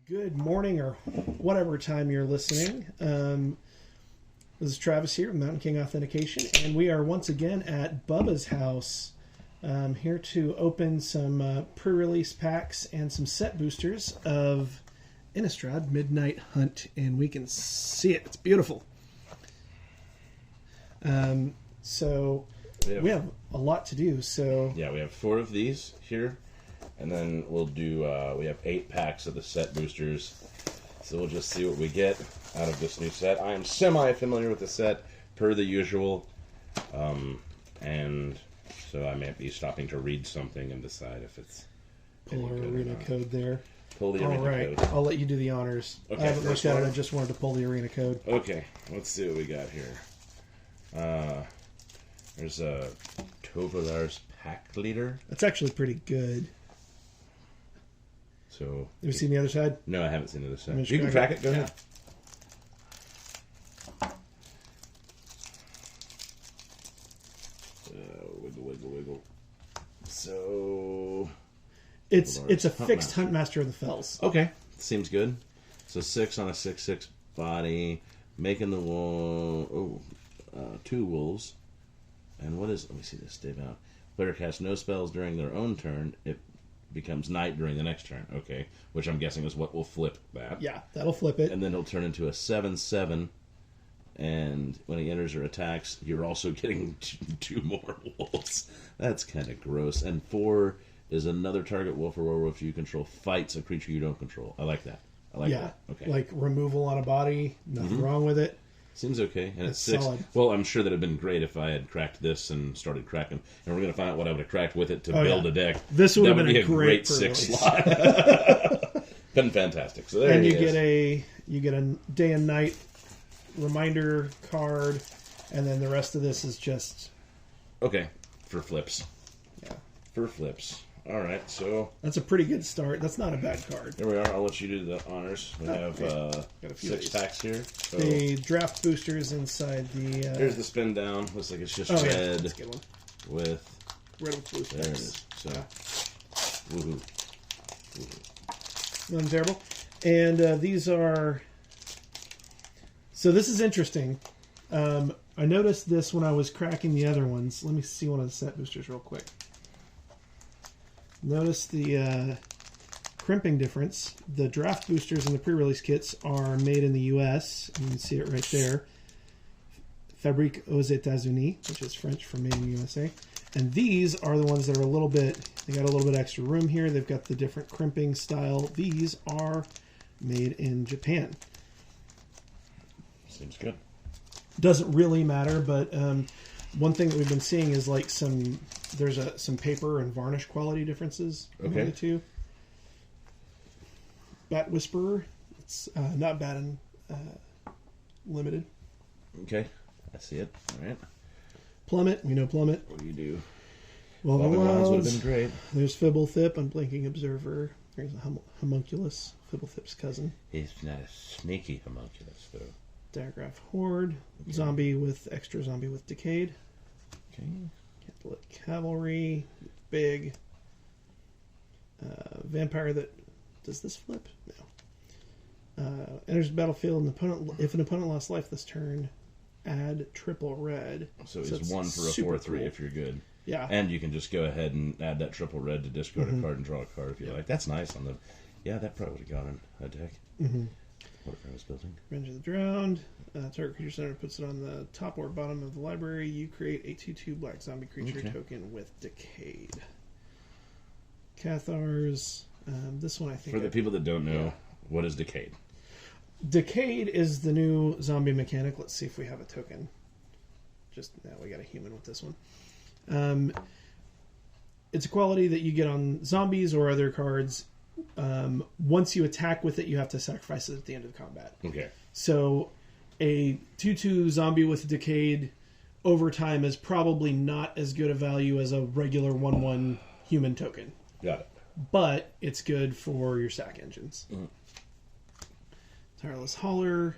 Good morning, or whatever time you're listening. This is Travis here, Mountain King Authentication, and we are once again at Bubba's house, here to open some pre-release packs and some set boosters of Innistrad Midnight Hunt, and we can see it. It's beautiful. So we have a lot to do. So yeah, we have 4 of these here. And then we'll do, we have 8 packs of the set boosters. So we'll just see what we get out of this new set. I am semi-familiar with the set, per the usual. And so I may be stopping to read something and decide if it's... Pull our arena code there. Pull the arena code. I'll let you do the honors. Okay, I haven't looked at it, I just wanted to pull the arena code. Okay, let's see what we got here. There's a Tovolar's Pack Leader. That's actually pretty good. So, have you seen the other side? No, I haven't seen the other side. You can track it. Go ahead. Wiggle. So it's a fixed Huntmaster of the Fells. Okay, seems good. So 6 on a 6/6 body, making the wall. 2 wolves. And what is? Let me see this. Stave out. Player casts no spells during their own turn. It becomes night during the next turn. Okay, which I'm guessing is what will flip that. Yeah, that'll flip it. And then he'll turn into a 7/7. And when he enters or attacks, you're also getting 2 more wolves. That's kind of gross. And 4 is another target wolf or werewolf you control fights a creature you don't control. I like that. I like that. Okay. Like removal on a body. Nothing wrong with it. Seems okay. And it's 6. Solid. Well, I'm sure that would have been great if I had cracked this and started cracking. And we're going to find out what I would have cracked with it to build a deck. This would have been be a great 6 slot. Been fantastic. So there and you get a day and night reminder card, and then the rest of this is just for flips. Yeah, for flips. All right, so that's a pretty good start. That's not a bad card. There we are. I'll let you do the honors. We have got a few 6 packs here. So the draft boosters inside the. Here's the spin down. Looks like it's just red that's a good one. with blue specs. There it is. So woohoo. Nothing terrible. And these are. So this is interesting. I noticed this when I was cracking the other ones. Let me see one of the set boosters real quick. Notice the crimping difference. The draft boosters and the pre-release kits are made in the U.S. You can see it right there. Fabrique aux États-Unis, which is French for made in the USA. And these are the ones that are they got a little bit extra room here. They've got the different crimping style. These are made in Japan. Seems good. Doesn't really matter, but one thing that we've been seeing is like there's some paper and varnish quality differences between the two. Bat Whisperer, it's not bad in limited. Okay, I see it. All right. Plummet, we know Plummet. What do you do? Well, the wilds would have been great. There's Fibblethip, Unblinking Observer. There's a homunculus, Fibblethip's cousin. He's not a sneaky homunculus, though. Diagraph Horde, Zombie with Decayed. Okay. Candlelit Cavalry, big. Vampire that does this flip? No. Enters the battlefield, and if an opponent lost life this turn, add triple red. So it's 1 for a 4/3 if you're good. Yeah. And you can just go ahead and add that triple red to discard a card and draw a card if you like. That's nice on the. Yeah, that probably would have gone in a deck. What if I was building? Revenge of the Drowned. Target creature center puts it on the top or bottom of the library. You create a 2/2 black zombie creature token with Decayed. Cathars. This one I think. For the people that don't know, what is Decayed? Decayed is the new zombie mechanic. Let's see if we have a token. We got a human with this one. It's a quality that you get on zombies or other cards. Once you attack with it, you have to sacrifice it at the end of the combat. Okay. So a 2/2 zombie with Decayed over time is probably not as good a value as a regular 1/1 human token. Got it. But it's good for your sack engines. Tireless Hauler,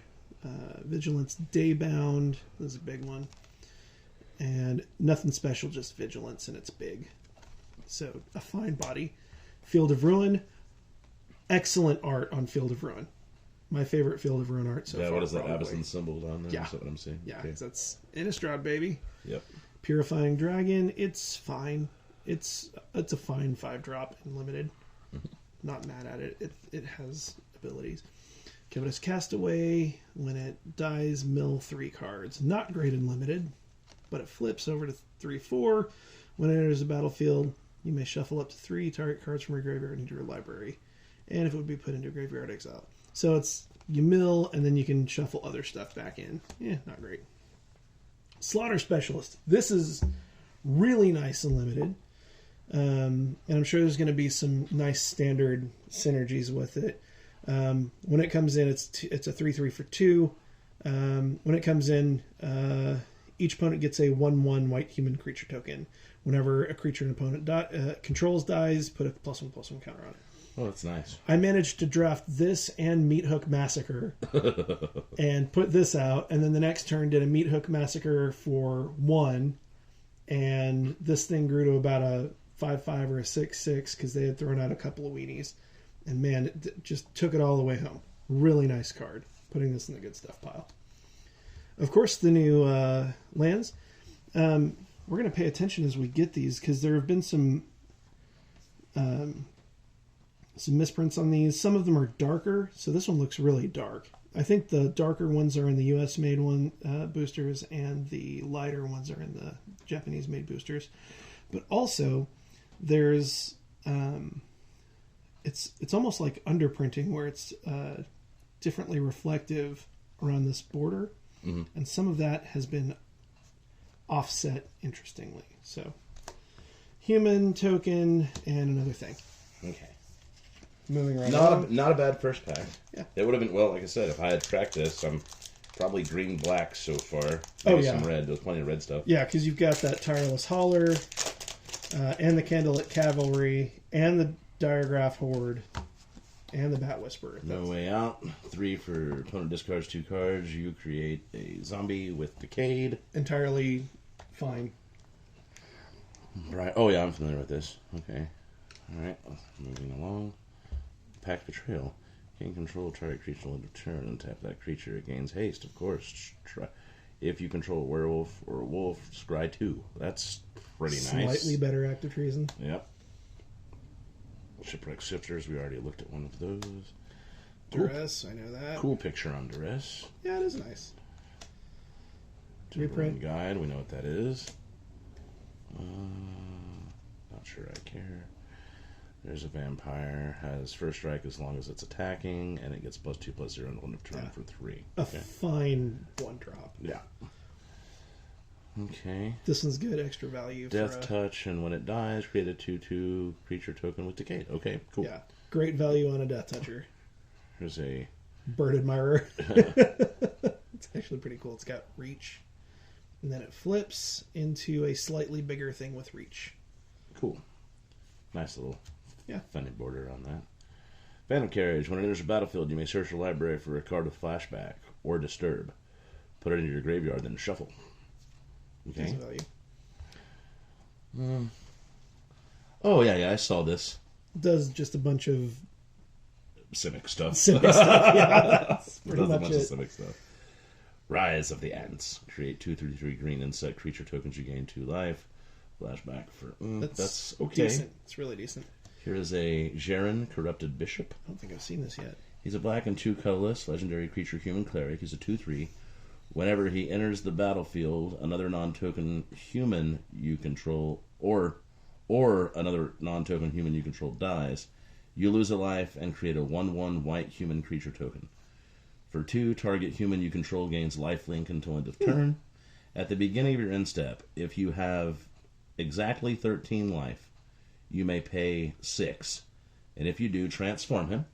Vigilance Daybound. This is a big one. And nothing special, just Vigilance, and it's big. So a fine body. Field of Ruin. excellent art on Field of Ruin. My favorite Field of Ruin art so far. What is that? probably. Abyssin symbol down there? Yeah. Is that what I'm seeing? Yeah, Okay. that's Innistrad, baby. Yep. Purifying Dragon, it's fine. It's a fine 5-drop in limited. Not mad at it. It has abilities. Covetous Castaway, when it dies, mill 3 cards. Not great in limited, but it flips over to 3/4. When it enters the battlefield, you may shuffle up to 3 target cards from your graveyard into your library. And if it would be put into graveyard, exile. So it's you mill, and then you can shuffle other stuff back in. Yeah, not great. Slaughter Specialist. This is really nice and limited. And I'm sure there's going to be some nice standard synergies with it. When it comes in, it's a 3/3 for 2. When it comes in, each opponent gets a 1/1 white human creature token. Whenever a creature an opponent controls dies, put a +1/+1 counter on it. Oh, that's nice. I managed to draft this and Meat Hook Massacre and put this out, and then the next turn did a Meat Hook Massacre for 1, and this thing grew to about a 5/5 or a 6/6 because they had thrown out a couple of weenies. And man, it just took it all the way home. Really nice card. Putting this in the good stuff pile. Of course, the new lands. We're going to pay attention as we get these because there have been some misprints on these. Some of them are darker, so this one looks really dark. I think the darker ones are in the US made boosters, and the lighter ones are in the Japanese made boosters. But also, there's it's almost like underprinting where it's differently reflective around this border, and some of that has been offset interestingly. So, human token and another thing. Okay. Moving right on. Not a bad first pack. Yeah. It would have been, well, like I said, if I had tracked this, I'm probably green-black so far. Oh, Maybe yeah. some red. There's plenty of red stuff. Yeah, because you've got that Tireless Hauler, and the Candlelit Cavalry, and the Diagraph Horde, and the Bat Whisperer. No Way Out. 3 for opponent discards 2 cards. You create a zombie with Decayed. Entirely fine. Right. Oh, yeah, I'm familiar with this. Okay. All right. Moving along. Pact Betrayal. Gain control of target creature on the turn and tap that creature. It gains haste, of course. If you control a werewolf or a wolf, scry 2. That's pretty nice. Slightly better active treason. Yep. Shipwreck Shifters. We already looked at one of those. Cool. Duress, I know that. Cool picture on Duress. Yeah, it is nice. Reprint Guide. We know what that is. Not sure I care. There's a vampire. Has first strike as long as it's attacking, and it gets +2/+0 on the turn for 3. A fine 1-drop. Yeah. Okay. This one's good extra value. Death Touch, and when it dies, create a 2/2 creature token with Decayed. Okay, cool. Yeah. Great value on a Death Toucher. There's a Bird Admirer. It's actually pretty cool. It's got reach. And then it flips into a slightly bigger thing with reach. cool. Nice little Yeah. funny border on that. Phantom Carriage. When it enters a battlefield, you may search your library for a card with flashback or disturb. Put it into your graveyard, then shuffle. Okay. Decent value. Oh, yeah, I saw this. Does just a bunch of Civic stuff. civic stuff. Yeah, that's pretty Does a much bunch of it. civic stuff. Rise of the Ants. Create 2/3/3 green insect creature tokens. You gain 2 life. Flashback for... that's okay. Decent. It's really decent. Here is a Gerund, Corrupted Bishop. I don't think I've seen this yet. He's a black and 2 colorless legendary creature human cleric. He's a 2/3. Whenever he enters the battlefield, another non-token human you control, or another non-token human you control dies, you lose a life and create a 1/1 white human creature token. For 2, target human you control gains lifelink until end of turn. At the beginning of your end step, if you have exactly 13 life, you may pay 6. And if you do, transform him.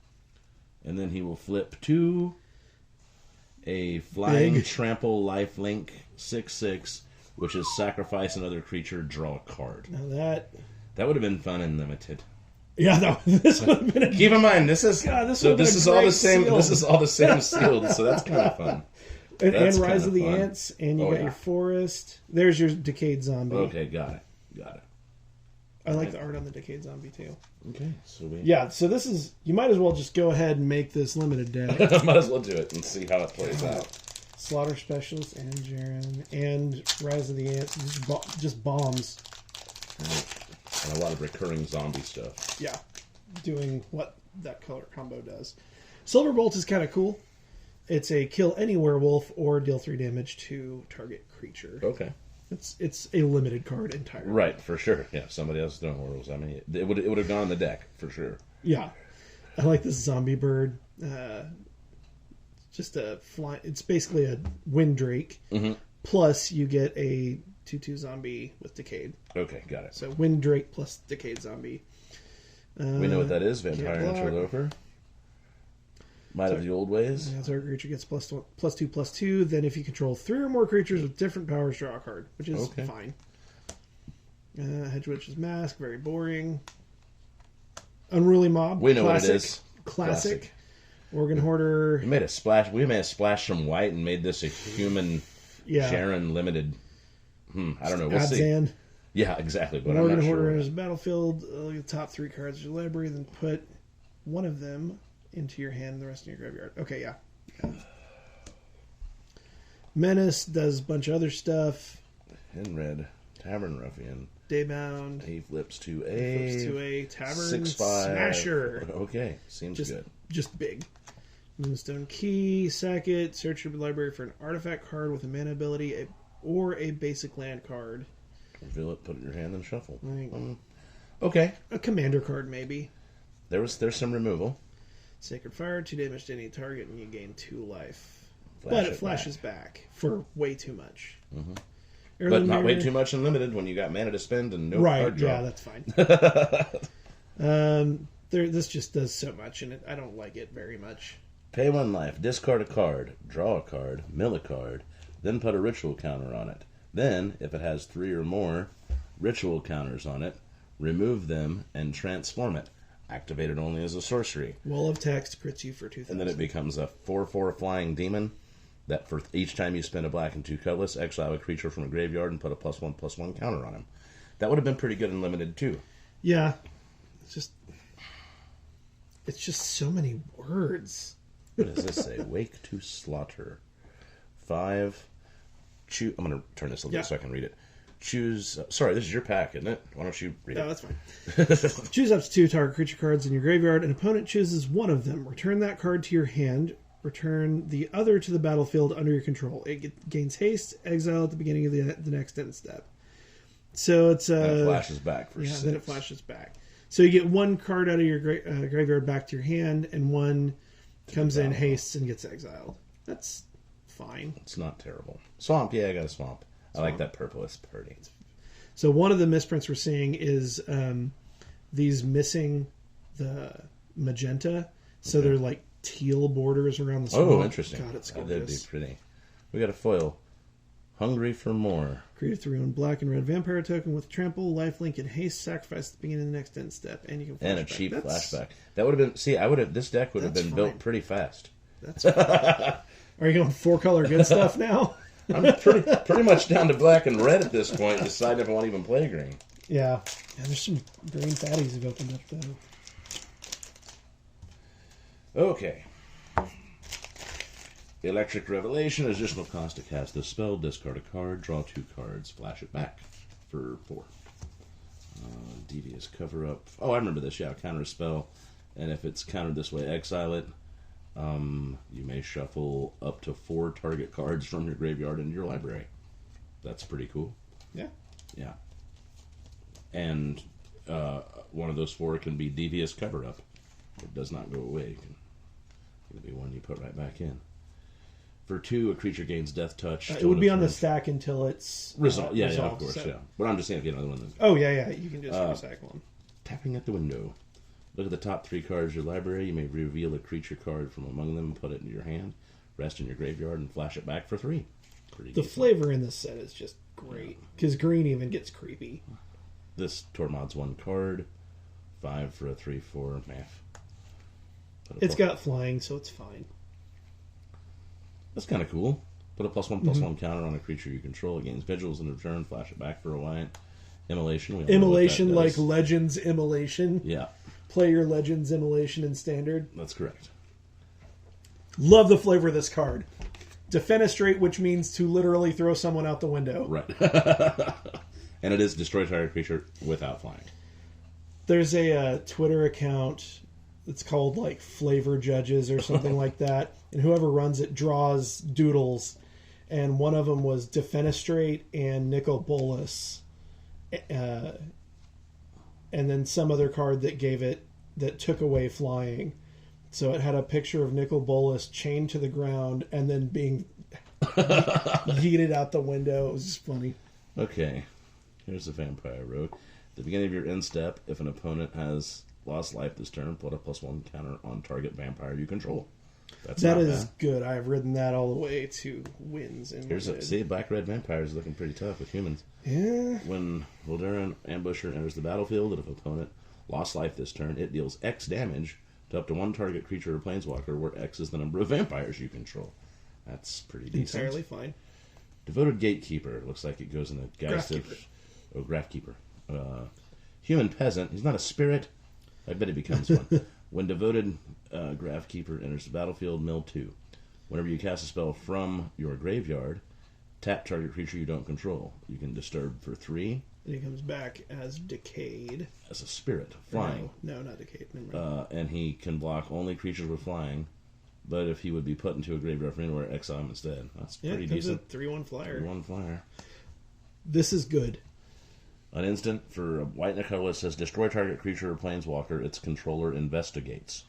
And then he will flip to a flying trample lifelink 6/6, which is sacrifice another creature, draw a card. Now that That would have been fun and limited. yeah, this would have been a Keep in mind, this is God, this so would've this been is all the great same. sealed. This is all the same sealed, so that's kind of fun. and That's Rise kinda of the fun. Ants, and you Oh, got yeah. your forest. There's your decayed zombie. Okay, got it. I like the art on the Decayed Zombie too. Okay, so Yeah, so this is... You might as well just go ahead and make this limited deck. might as well do it and see how it plays out. Slaughter Specialist and Gerund and Rise of the Ants. Just bombs. And a lot of recurring zombie stuff. Yeah, doing what that color combo does. Silverbolt is kind of cool. It's a kill any werewolf or deal 3 damage to target creature. Okay. It's a limited card entirely. Right, for sure. Yeah, somebody else is doing werewolves. I mean, it would have gone on the deck, for sure. Yeah. I like this zombie bird. Just a fly. It's basically a wind drake. Mm-hmm. Plus, you get a 2/2 zombie with Decayed. Okay, got it. So wind drake plus Decayed zombie. We know what that is. Vampire Interloper. Might of the Old Ways. Yeah, target creature gets +2/+2. Then if you control 3 or more creatures with different powers, draw a card, which is fine. Hedgewitch's Mask, very boring. Unruly Mob. We know what it is. Classic. Organ Hoarder. We made a splash. We made a splash from white and made this a human Sharon limited. I don't know. We'll Abzan. see. Yeah, exactly. But Organ I'm not Hoarder sure. enters the battlefield. Look at the top 3 cards of your library, then put one of them into your hand and the rest in your graveyard. Okay, yeah. Menace does a bunch of other stuff. In red, Tavern Ruffian. Daybound. He flips to a Tavern 6/5 Smasher. Okay, seems good. Just big. Moonstone Key. Sack it. Search your library for an artifact card with a mana ability or a basic land card. Reveal it, put it in your hand, and shuffle. Right. Okay. A commander card, maybe. There's some removal. Sacred Fire, 2 damage to any target, and you gain 2 life. Flash but it it flashes back for way too much. Mm-hmm. Heirloom But not way Mirror- too much unlimited when you got mana to spend and no right, card draw. yeah, that's fine. This just does so much, and I don't like it very much. Pay 1 life, discard a card, draw a card, mill a card, then put a ritual counter on it. Then, if it has 3 or more ritual counters on it, remove them and transform it. Activate it only as a sorcery. Wall of Text crits you for 2,000. And then it becomes a 4/4 flying demon that for each time you spend a black and 2 colorless, exile a creature from a graveyard and put a +1/+1 counter on him. That would have been pretty good in limited too. Yeah. It's just so many words. What does this say? Wake to Slaughter. 5. I'm going to turn this a little bit so I can read it. Choose. Sorry, this is your pack, isn't it? Why don't you read it? No, that's fine. Choose up to 2 target creature cards in your graveyard. An opponent chooses one of them. Return that card to your hand. Return the other to the battlefield under your control. It gains haste. Exile at the beginning of the next end step. So it's And it flashes back for 6. then it flashes back. So you get 1 card out of your graveyard back to your hand, and 1 comes in, hastes, and gets exiled. That's fine. It's not terrible. Swamp, yeah, I got a swamp. I like that purple. It's pretty. So one of the misprints we're seeing is these missing the magenta. So they're like teal borders around the swamp. Oh, interesting. God, it's That'd gorgeous. be pretty. We got a foil. Hungry for more. Create a 3/1 black and red vampire token with trample, lifelink, and haste. Sacrifice at the beginning of the next end step, and you can And a flashback. cheap flashback. That would have been. See, I would have. This deck would have That's been fine. built pretty fast. That's fine. Are you going 4-color good stuff now? I'm pretty much down to black and red at this point. Deciding if I want to even play green. Yeah. There's some green fatties have opened up though. Okay. Electric Revelation. Additional cost to cast this spell. Discard a card. Draw 2 cards. Flash it back for 4. Devious Cover Up. Oh, I remember this. Yeah, counter a spell. And if it's countered this way, exile it. You may shuffle up to 4 target cards from your graveyard into your library. That's pretty cool. Yeah. Yeah. And one of those 4 can be Devious Cover Up. It does not go away. It'll be one you put right back in. For 2, a creature gains Death Touch. It would be on the stack until it's resolved. Yeah, resolved, of course, so. yeah. But I'm just saying if you have another one. Oh, yeah. You can just recycle them. Tapping at the window. Look at the top 3 cards of your library. You may reveal a creature card from among them and put it into your hand. Rest in your graveyard and flash it back for 3. Pretty The decent. flavor in this set is just great. Because green even gets creepy. This Tormod's 1 card. 5 for a 3/4 math. It's got flying, so it's fine. That's kind of cool. Put a +1/+1 counter on a creature you control. It gains vigils in return. Flash it back for a white. Immolation. We all know what that Immolation, like does. Legends Immolation. Yeah, Play your Legends Immolation in Standard. that's correct. Love the flavor of this card. Defenestrate, which means to literally throw someone out the window. Right. And it is destroy target creature without flying. There's a Twitter account that's called like Flavor Judges or something like that. And whoever runs it draws doodles. And one of them was Defenestrate and Nicol Bolas. And then some other card that gave it, that took away flying. So it had a picture of Nicol Bolas chained to the ground and then being yeeted out the window. It was just funny. Okay. Here's the Vampire Rogue. At the beginning of your end step, if an opponent has lost life this turn, put a +1 counter on target vampire you control. That is bad. good. I have ridden that all the way to wins. See, black-red vampire is looking pretty tough with humans. Yeah. When Voldaren Ambusher enters the battlefield, if an opponent lost life this turn, it deals X damage to up to one target creature or planeswalker, where X is the number of vampires you control. That's pretty decent. Entirely fine. Devoted Gatekeeper. Looks like it goes in the Geist of... Oh, Graphkeeper. Human Peasant. He's not a spirit. I bet he becomes one. When Devoted Graphkeeper enters the battlefield, mill 2. Whenever you cast a spell from your graveyard, tap target creature you don't control. You can disturb for 3. And he comes back as Decayed. As a spirit, flying. No, not Decayed. Never mind. And he can block only creatures with flying. But if he would be put into a graveyard from anywhere, exile him instead. That's pretty decent. 3/1 flyer. 3/1 flyer. This is good. An instant for a white and a colorless says destroy target creature or planeswalker. Its controller investigates.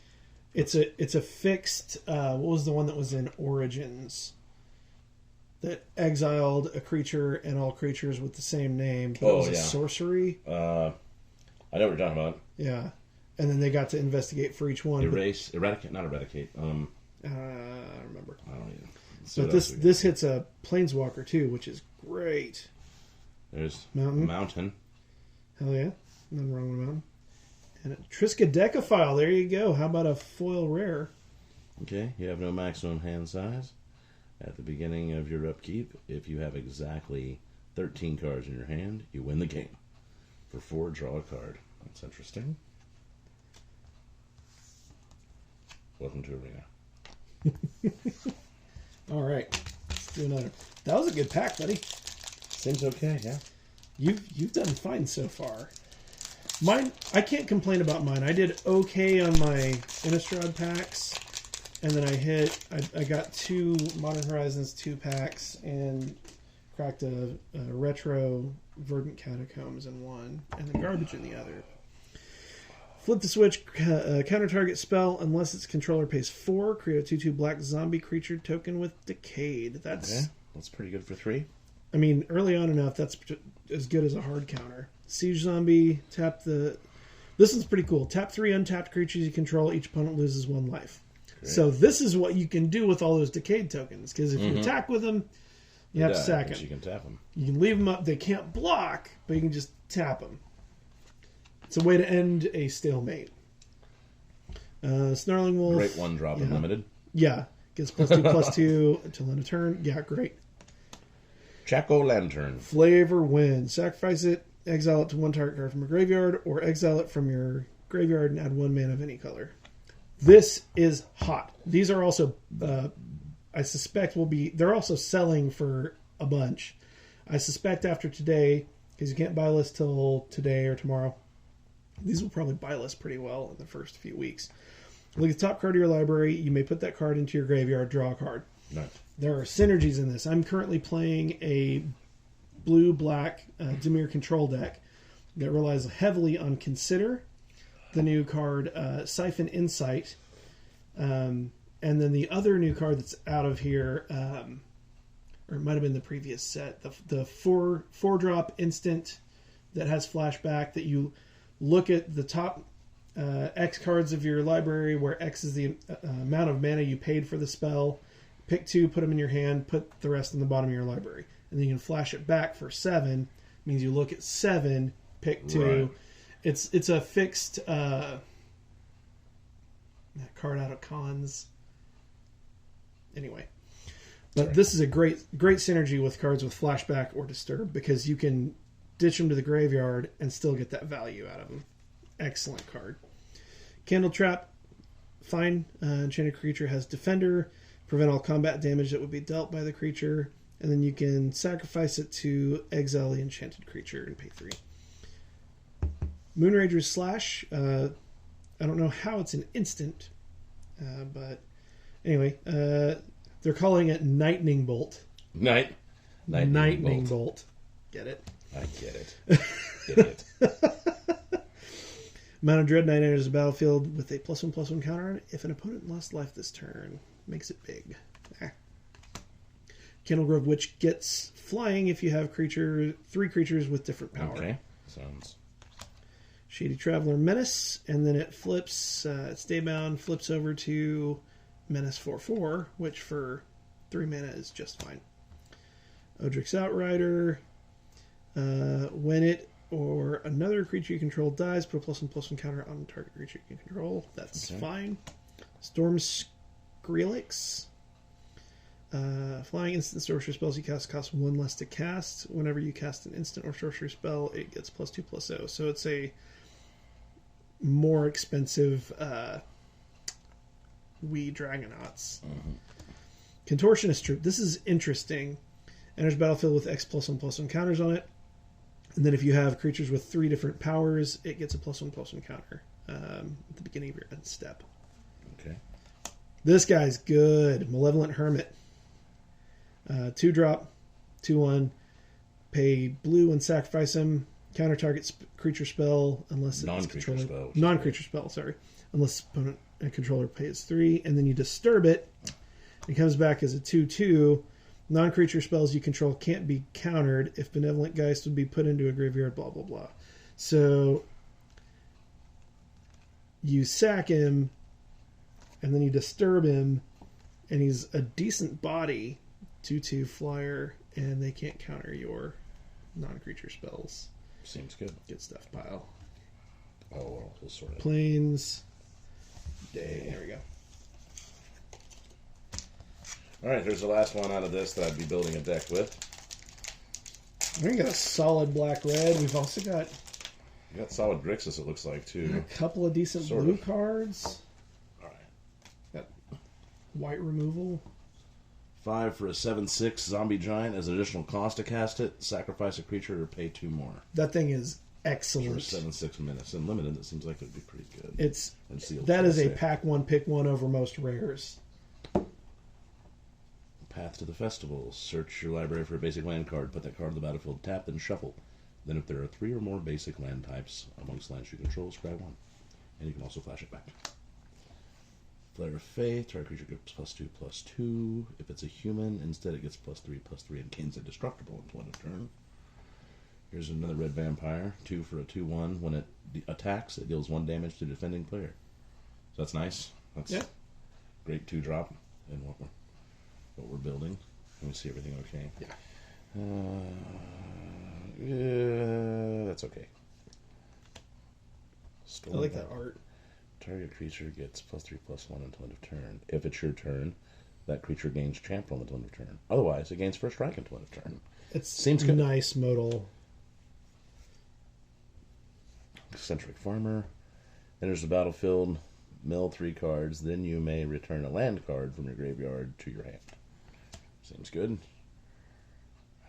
It's a fixed. What was the one that was in Origins? That exiled a creature and all creatures with the same name. That was a sorcery. I know what you're talking about. Yeah, and then they got to investigate for each one. Eradicate. Not eradicate. I don't remember. I don't either. But this hits a planeswalker too, which is great. There's Mountain. Hell yeah. Nothing wrong with Mountain. And a Triskaidekaphile. There you go. How about a foil rare? Okay. You have no maximum hand size. At the beginning of your upkeep, if you have exactly 13 cards in your hand, you win the game. For 4, draw a card. That's interesting. Welcome to Arena. All right. Let's do another. That was a good pack, buddy. Seems okay, yeah. You've done fine so far. Mine, I can't complain about mine. I did okay on my Innistrad packs, and then I got 2 Modern Horizons 2 packs and cracked a retro Verdant Catacombs in one, and the garbage in the other. Flip the switch, counter target spell unless its controller pays 4. Create a 2/2 black zombie creature token with Decayed. That's pretty good for 3. I mean, early on enough, that's as good as a hard counter. Siege Zombie, tap the... This one's pretty cool. Tap 3 untapped creatures you control. Each opponent loses 1 life. Great. So this is what you can do with all those Decayed tokens. Because if you attack with them, you have to sack them. You can tap them. You can leave them up. They can't block, but you can just tap them. It's a way to end a stalemate. Snarling Wolf. Great 1-drop unlimited. Yeah. Gets +2/+2 until end of turn. Yeah, great. Jack-o'-lantern. Flavor Wind. Sacrifice it, exile it to 1 target card from a graveyard, or exile it from your graveyard and add 1 mana of any color. This is hot. These are also, I suspect, they're also selling for a bunch. I suspect after today, because you can't buy list till today or tomorrow, these will probably buy list pretty well in the first few weeks. Look at the top card of your library. You may put that card into your graveyard, draw a card. Nice. There are synergies in this. I'm currently playing a blue-black Dimir control deck that relies heavily on Consider, the new card Siphon Insight, and then the other new card that's out of here, or it might have been the previous set, the 4-drop instant that has flashback, that you look at the top X cards of your library, where X is the amount of mana you paid for the spell. Pick 2, put them in your hand, put the rest in the bottom of your library. And then you can flash it back for 7. Means you look at 7, pick 2. Right. It's a fixed card out of cons. Anyway. But this is a great synergy with cards with flashback or disturb, because you can ditch them to the graveyard, and still get that value out of them. Excellent card. Candle Trap, fine. Enchanted creature has Defender, prevent all combat damage that would be dealt by the creature, and then you can sacrifice it to exile the enchanted creature and pay 3. Moonrager's Slash, I don't know how it's an instant, but anyway, they're calling it Lightning Bolt. Lightning Bolt. Get it? I get it. Idiot. Mountain Dread Knight enters the battlefield with a +1/+1 counter on it. If an opponent lost life this turn, makes it big. Candlegrove Witch gets flying if you have 3 creatures with different power. Okay, sounds. Shady Traveler Menace, and then it flips, it's daybound, flips over to Menace 4/4, which for 3 mana is just fine. Odric's Outrider, when it or another creature you control dies, put a +1/+1 counter on the target creature you control. That's fine. Storm Skrillex. Flying instant sorcery spells you cast cost 1 less to cast. Whenever you cast an instant or sorcery spell, it gets +2/+0. So it's a more expensive Wee Dragonauts. Mm-hmm. Contortionist Troop. This is interesting. Enters battlefield with X +1/+1 counters on it. And then if you have creatures with 3 different powers, it gets a +1/+1 counter at the beginning of your end step. Okay. This guy's good. Malevolent Hermit. 2-drop, 2/1. Pay blue and sacrifice him. Counter target creature spell unless non-creature spell. Non-creature spell, sorry. Unless opponent and controller pays 3. And then you disturb it. It comes back as a 2/2. Non-creature spells you control can't be countered. If Benevolent Geist would be put into a graveyard, blah, blah, blah. So you sack him, and then you disturb him, and he's a decent body, 2/2 flyer, and they can't counter your non-creature spells. Seems good. Good stuff, pile. Oh, well, we'll sort it. Plains. Day. There we go. All right, there's the last one out of this that I'd be building a deck with. We're going to get a solid black-red. We've also got You got solid Grixis, it looks like, too. a couple of decent Sort blue of. cards. All right. Got white removal. 5 for a 7/6 zombie giant as an additional cost to cast it. Sacrifice a creature or pay 2 more. That thing is For excellent. 7/6 menace. And limited, it seems like it would be pretty good. It's And sealed, that is a say. pack one, pick one over most rares. Path to the Festival. Search your library for a basic land card. Put that card on the battlefield. Tap, then shuffle. Then if there are 3 or more basic land types amongst lands you control, scry 1. And you can also flash it back. Flare of Faith. Target creature gets +2/+2. If it's a human, instead it gets +3/+3 and gains indestructible until end of turn. Here's another red vampire. 2 for a 2/1. When it attacks, it deals 1 damage to the defending player. So that's nice. That's great 2-drop and what we're building. Let me see everything okay. Yeah. That's okay. I like that art. Target creature gets +3/+1 until end of turn. If it's your turn, that creature gains trample until end of turn. Otherwise, it gains first strike until end of turn. It seems good. Nice modal. Eccentric Farmer enters the battlefield. Mill 3 cards. Then you may return a land card from your graveyard to your hand. Seems good.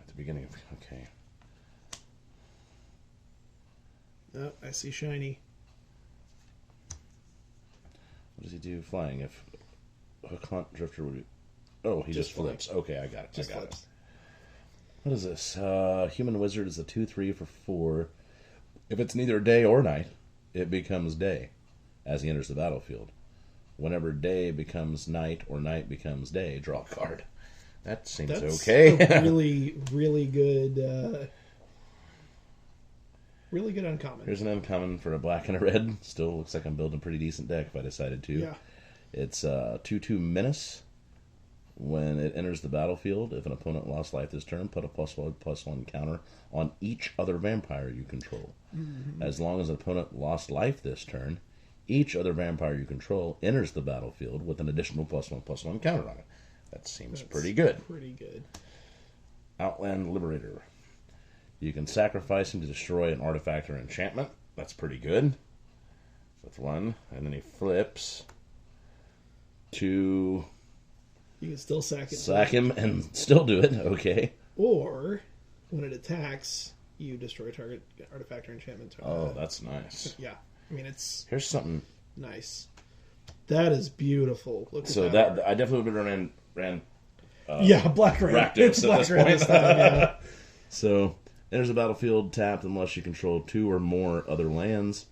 At the beginning of... Okay. Oh, I see shiny. What does he do? Flying. If Hook Hunt Drifter would be... Oh, he just flips. Okay, I got it. Just I got flips. it. What is this? Human Wizard is a 2/3 for 4. If it's neither day or night, it becomes day as he enters the battlefield. Whenever day becomes night or night becomes day, draw a card. That seems okay. A really, really good... really good uncommon. Here's an uncommon for a black and a red. Still looks like I'm building a pretty decent deck if I decided to. Yeah. It's 2/2 Menace. When it enters the battlefield, if an opponent lost life this turn, put a +1/+1 counter on each other vampire you control. Mm-hmm. As long as an opponent lost life this turn, each other vampire you control enters the battlefield with an additional +1/+1 counter on it. That seems pretty good. Pretty good. Outland Liberator. You can sacrifice him to destroy an artifact or enchantment. That's pretty good. That's one. And then he flips to... You can still sack it. Sack him and still do it. Okay. Or, when it attacks, you destroy target artifact or enchantment. Oh, that's nice. Yeah. I mean, it's... Here's something... Nice. That is beautiful. Look at So that I definitely would have ran yeah, Black Red. Rakdos It's at Black this Red point. this time, yeah. So, enters the battlefield tapped unless you control 2 or more other lands.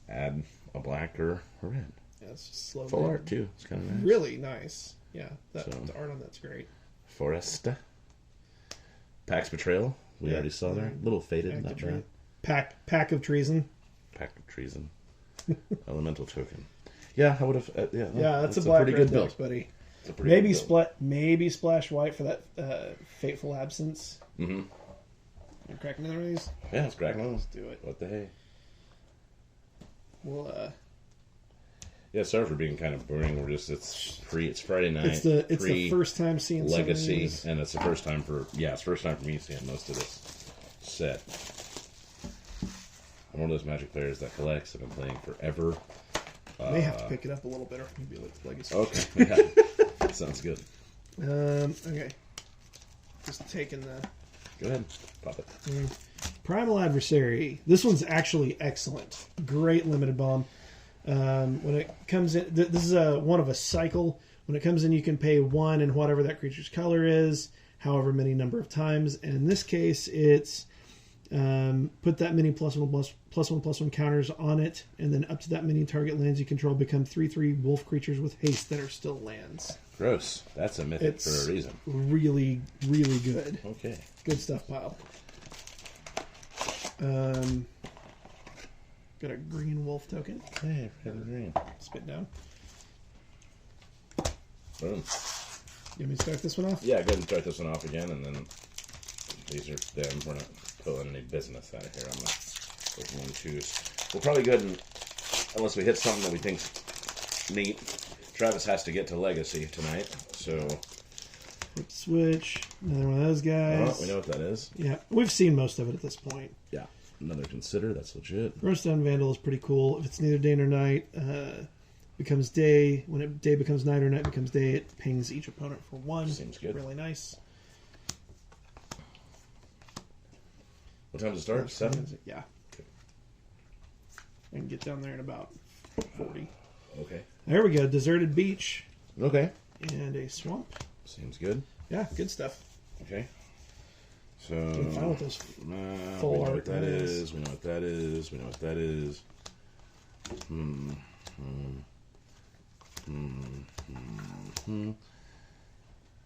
Add a black or a red. Yeah, it's just slow. Full art, too. It's kind of nice. Really nice. Yeah, the art on that's great. Foresta. Pax Betrayal. We already saw there. A little faded, Pack not of bad. Pack of Treason. Pack of Treason. Elemental Token. Yeah, I would have... yeah, that's a black pretty red good build. deck, buddy. It's a pretty good build. Maybe splash white for that Fateful Absence. Mm-hmm. You crack another of these? Yeah, let's crack one. Let's do it. What the hey? Well, yeah, sorry for being kind of boring. It's Friday night. it's the first time seeing Legacy, some of these. and it's the first time for me seeing most of this set. I'm one of those Magic players that collects. I've been playing forever. May have to pick it up a little better. Maybe like Legacy. Okay, yeah, sounds good. Okay. Just taking the Go ahead, pop it. Primal Adversary. This one's actually excellent. Great limited bomb. When it comes in, this is one of a cycle. When it comes in, you can pay 1 and whatever that creature's color is, however many number of times. And in this case, it's put that many +1/+1/+1 counters on it, and then up to that many target lands you control become 3/3 wolf creatures with haste that are still lands. Gross. That's a mythic for a reason. Really, really good. Okay. Good stuff, pile. Got a green wolf token. Hey, red green. Spit down. Boom. You want me to start this one off? Yeah, go ahead and start this one off again, and then these are them. We're not pulling any business out of here. I'm not opening and choose. We'll probably go ahead and, unless we hit something that we think's neat, Travis has to get to Legacy tonight, so... Flip switch. Another one of those guys. Oh, we know what that is. Yeah, we've seen most of it at this point. Yeah. Another Consider, that's legit. Roastdown Vandal is pretty cool. If it's neither day nor night, becomes day. When day becomes night or night becomes day, it pings each opponent for 1. Seems good. Really nice. What time does it start? 7? Yeah. Okay. I can get down there in about 40. Okay. There we go. Deserted Beach. Okay. And a Swamp. Seems good. Yeah, good stuff. Okay. So... Doing fine with those we full know art what that guys. is. We know what that is. We know what that is.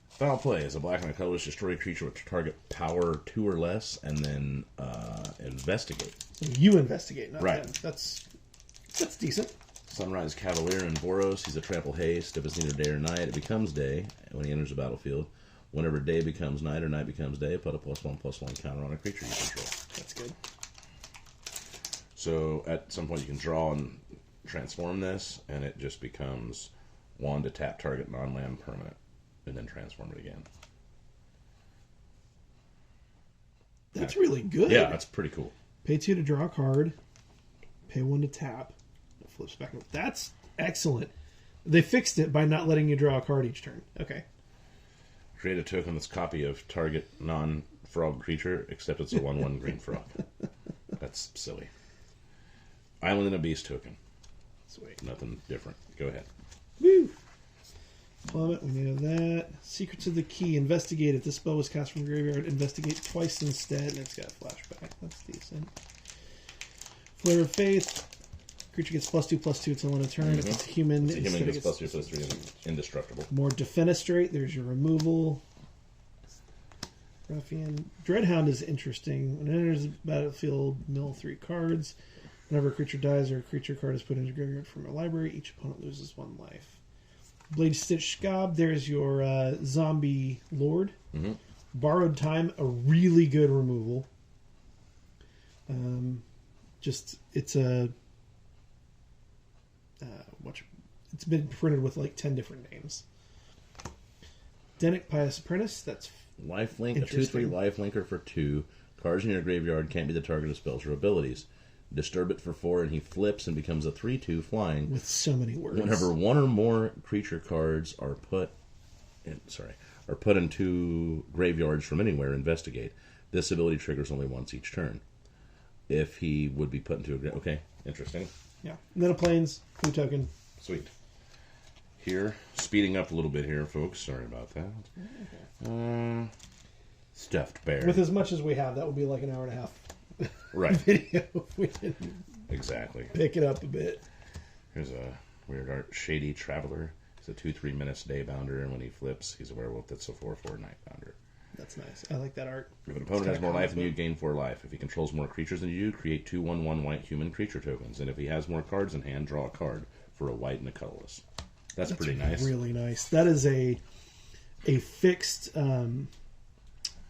Foul play is a black and a colorless destroy a creature with target power 2 or less, and then investigate. So you investigate, not Right. them. That's decent. Sunrise Cavalier in Boros. He's a trample haste. If it's neither day or night, it becomes day when he enters the battlefield. Whenever day becomes night or night becomes day, put a +1/+1 counter on a creature you control. That's good. So at some point you can draw and transform this, and it just becomes 1 to tap target non-land permanent, and then transform it again. That's really good. Yeah, that's pretty cool. Pay 2 to draw a card. Pay 1 to tap. It flips back. That's excellent. They fixed it by not letting you draw a card each turn. Okay. Create a token that's copy of target non-frog creature, except it's a 1/1 green frog. That's silly. Island and a Beast token. Sweet. Nothing different. Go ahead. Woo! Plummet, we know that. Secrets of the Key. Investigate. If this spell was cast from graveyard, investigate twice instead, and it's got a flashback. That's decent. Flare of Faith. Creature gets +2/+2 until end of turn. If it's a human, It's a human instead gets it +2/+3 indestructible. more defenestrate. There's your removal. Ruffian. Dreadhound is interesting. When it enters the battlefield, mill 3 cards. Whenever a creature dies or a creature card is put into graveyard from a library, each opponent loses 1 life. Blade Stitch Scob. There's your zombie lord. Mm-hmm. Borrowed Time, a really good removal. It's a it's been printed with like 10 different names. Denic Pious Apprentice. That's Lifelink, a interesting. 2/3 lifelinker for 2. Cards in your graveyard can't be the target of spells or abilities. Disturb it for 4, and he flips and becomes a 3/2 flying. With so many words. Whenever one or more creature cards are put into graveyards from anywhere, investigate. This ability triggers only once each turn. If he would be put into a okay, interesting. Yeah. And then a plains, blue token. Sweet. Here, speeding up a little bit here, folks. Sorry about that. Okay. Stuffed bear. With as much as we have, that would be like an hour and a half. Right. Video if we didn't Exactly. pick it up a bit. Here's a weird art. Shady Traveler. He's a 2/3 menace day bounder, and when he flips, he's a werewolf that's a 4/4 night bounder. That's nice. I like that art. If an opponent has more life than you, gain 4 life. If he controls more creatures than you, create 2/1/1 white human creature tokens. And if he has more cards in hand, draw a card for a white and a colorless. That's pretty nice. Really nice. That is a fixed.